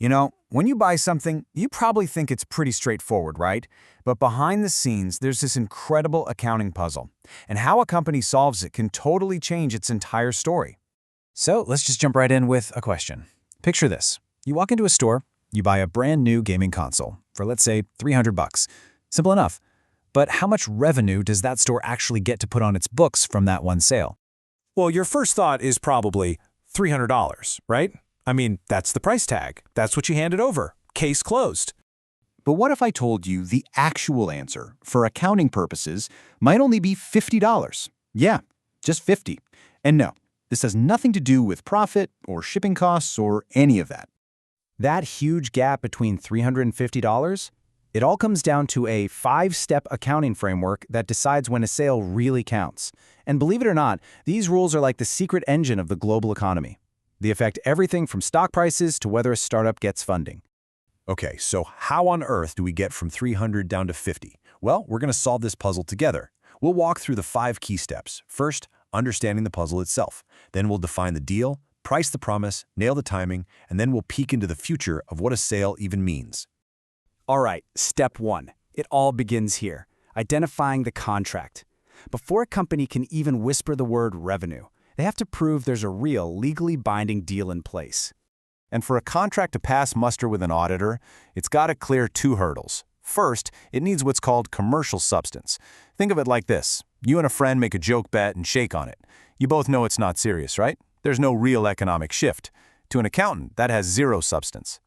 When you buy something, you probably think it's pretty straightforward, right? But behind the scenes, there's this incredible accounting puzzle. And how a company solves it can totally change its entire story. So let's just jump right in with a question. Picture this. You walk into a store, you buy a brand new gaming console for, let's say, $300. Simple enough. But how much revenue does that store actually get to put on its books from that one sale? Well, your first thought is probably $300, right? I mean, that's the price tag. That's what you handed over. Case closed. But what if I told you the actual answer, for accounting purposes, might only be $50? Yeah, just 50. And no, this has nothing to do with profit or shipping costs or any of that. That huge gap between $350? It all comes down to a 5-step accounting framework that decides when a sale really counts. And believe it or not, these rules are like the secret engine of the global economy. They affect everything from stock prices to whether a startup gets funding. Okay, so how on earth do we get from 300 down to 50? Well, we're going to solve this puzzle together. We'll walk through the 5 key steps. First, understanding the puzzle itself. Then we'll define the deal, price the promise, nail the timing, and then we'll peek into the future of what a sale even means. All right, step 1. It all begins here, identifying the contract. Before a company can even whisper the word revenue, they have to prove there's a real, legally binding deal in place. And for a contract to pass muster with an auditor, it's got to clear 2 hurdles. First, it needs what's called commercial substance. Think of it like this. You and a friend make a joke bet and shake on it. You both know it's not serious, right? There's no real economic shift. To an accountant, that has 0 substance.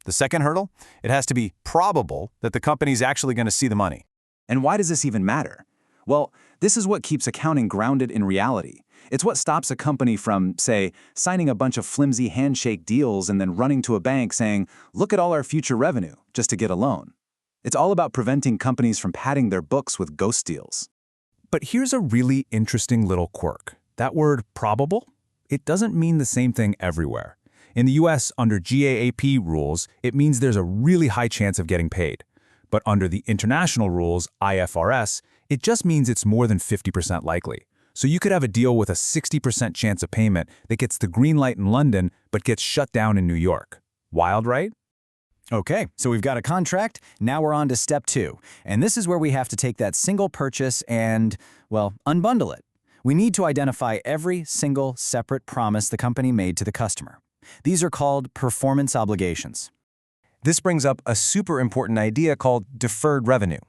The second hurdle, it has to be probable that the company's actually going to see the money. And why does this even matter? Well, this is what keeps accounting grounded in reality. It's what stops a company from, say, signing a bunch of flimsy handshake deals and then running to a bank saying, "Look at all our future revenue," just to get a loan. It's all about preventing companies from padding their books with ghost deals. But here's a really interesting little quirk. That word probable, it doesn't mean the same thing everywhere. In the US, under GAAP rules, it means there's a really high chance of getting paid. But under the international rules, IFRS, it just means it's more than 50% likely. So you could have a deal with a 60% chance of payment that gets the green light in London but gets shut down in New York. Wild, right? Okay, so we've got a contract, now we're on to step 2. And this is where we have to take that single purchase and, well, unbundle it. We need to identify every single separate promise the company made to the customer. These are called performance obligations. This brings up a super important idea called deferred revenue.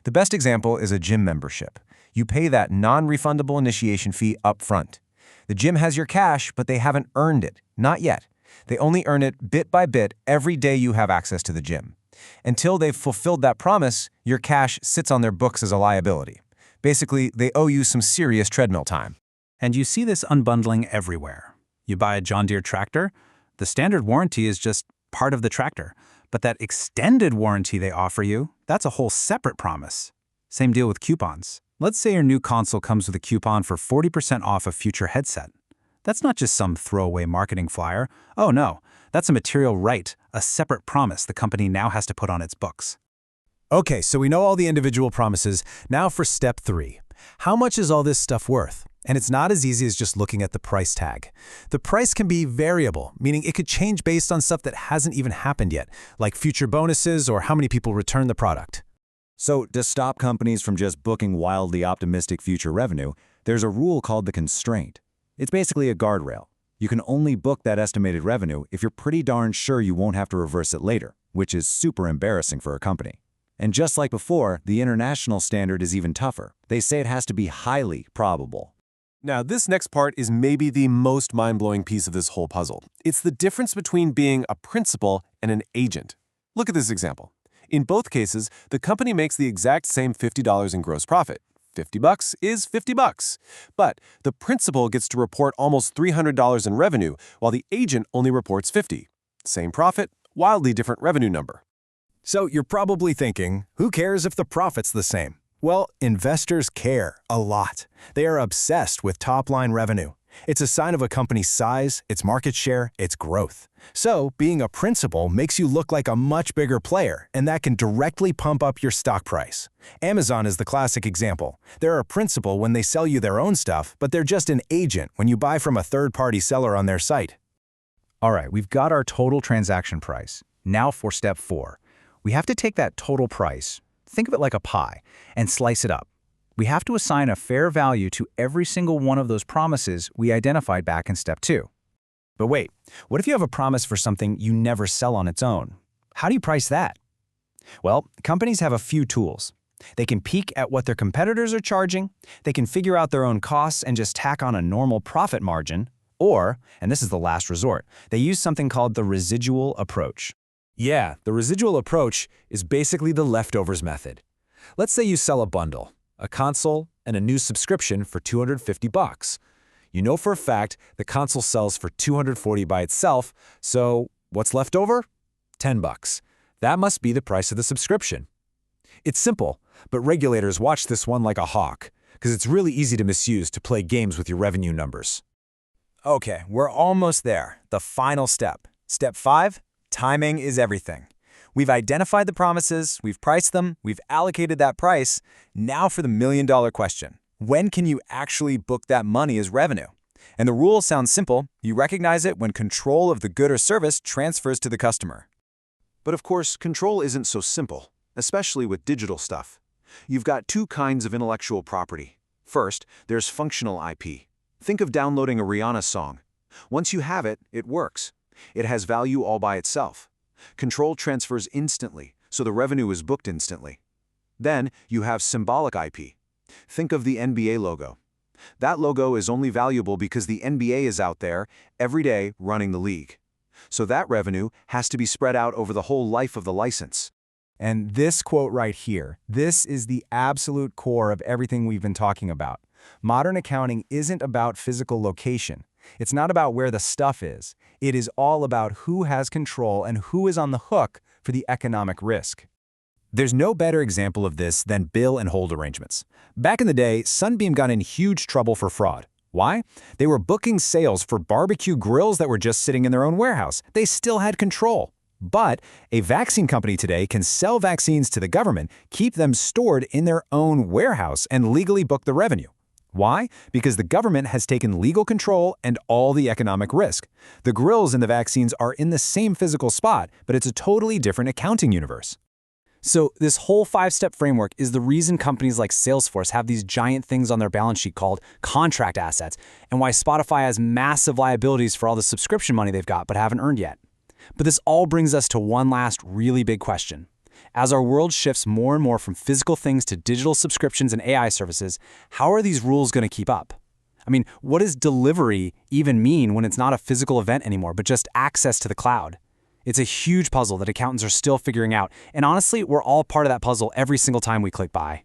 The best example is a gym membership. You pay that non-refundable initiation fee up front. The gym has your cash, but they haven't earned it. Not yet. They only earn it bit by bit every day you have access to the gym. Until they've fulfilled that promise, your cash sits on their books as a liability. Basically, they owe you some serious treadmill time. And you see this unbundling everywhere. You buy a John Deere tractor, the standard warranty is just part of the tractor. But that extended warranty they offer you, that's a whole separate promise. Same deal with coupons. Let's say your new console comes with a coupon for 40% off a future headset. That's not just some throwaway marketing flyer. Oh no, that's a material right, a separate promise the company now has to put on its books. Okay, so we know all the individual promises. Now for step 3. How much is all this stuff worth? And it's not as easy as just looking at the price tag. The price can be variable, meaning it could change based on stuff that hasn't even happened yet, like future bonuses or how many people return the product. So to stop companies from just booking wildly optimistic future revenue, there's a rule called the constraint. It's basically a guardrail. You can only book that estimated revenue if you're pretty darn sure you won't have to reverse it later, which is super embarrassing for a company. And just like before, the international standard is even tougher. They say it has to be highly probable. Now, this next part is maybe the most mind-blowing piece of this whole puzzle. It's the difference between being a principal and an agent. Look at this example. In both cases, the company makes the exact same $50 in gross profit. $50 is $50. But the principal gets to report almost $300 in revenue, while the agent only reports $50. Same profit, wildly different revenue number. So you're probably thinking, who cares if the profit's the same? Well, investors care a lot. They are obsessed with top-line revenue. It's a sign of a company's size, its market share, its growth. So, being a principal makes you look like a much bigger player, and that can directly pump up your stock price. Amazon is the classic example. They're a principal when they sell you their own stuff, but they're just an agent when you buy from a third-party seller on their site. All right, we've got our total transaction price. Now for step 4. We have to take that total price, think of it like a pie, and slice it up. We have to assign a fair value to every single one of those promises we identified back in step 2. But wait, what if you have a promise for something you never sell on its own? How do you price that? Well, companies have a few tools. They can peek at what their competitors are charging, they can figure out their own costs and just tack on a normal profit margin, or, and this is the last resort, they use something called the residual approach. Yeah, the residual approach is basically the leftovers method. Let's say you sell a bundle, a console, and a new subscription for $250. You know for a fact the console sells for $240 by itself, so what's left over? $10. That must be the price of the subscription. It's simple, but regulators watch this one like a hawk, because it's really easy to misuse to play games with your revenue numbers. Okay, we're almost there. The final step. Step 5, timing is everything. We've identified the promises, we've priced them, we've allocated that price. Now for the million-dollar question. When can you actually book that money as revenue? And the rule sounds simple. You recognize it when control of the good or service transfers to the customer. But of course, control isn't so simple, especially with digital stuff. You've got two kinds of intellectual property. First, there's functional IP. Think of downloading a Rihanna song. Once you have it, it works. It has value all by itself. Control transfers instantly, so the revenue is booked instantly. Then you have symbolic IP. Think of the NBA logo. That logo is only valuable because the NBA is out there every day running the league. So that revenue has to be spread out over the whole life of the license. And this quote right here, this is the absolute core of everything we've been talking about. Modern accounting isn't about physical location. It's not about where the stuff is. It is all about who has control and who is on the hook for the economic risk. There's no better example of this than bill and hold arrangements. Back in the day, Sunbeam got in huge trouble for fraud. Why? They were booking sales for barbecue grills that were just sitting in their own warehouse. They still had control. But a vaccine company today can sell vaccines to the government, keep them stored in their own warehouse, and legally book the revenue. Why? Because the government has taken legal control and all the economic risk. The grills and the vaccines are in the same physical spot, but it's a totally different accounting universe. So this whole 5-step framework is the reason companies like Salesforce have these giant things on their balance sheet called contract assets, and why Spotify has massive liabilities for all the subscription money they've got but haven't earned yet. But this all brings us to one last really big question. As our world shifts more and more from physical things to digital subscriptions and AI services, how are these rules going to keep up? I mean, what does delivery even mean when it's not a physical event anymore, but just access to the cloud? It's a huge puzzle that accountants are still figuring out, and honestly, we're all part of that puzzle every single time we click buy.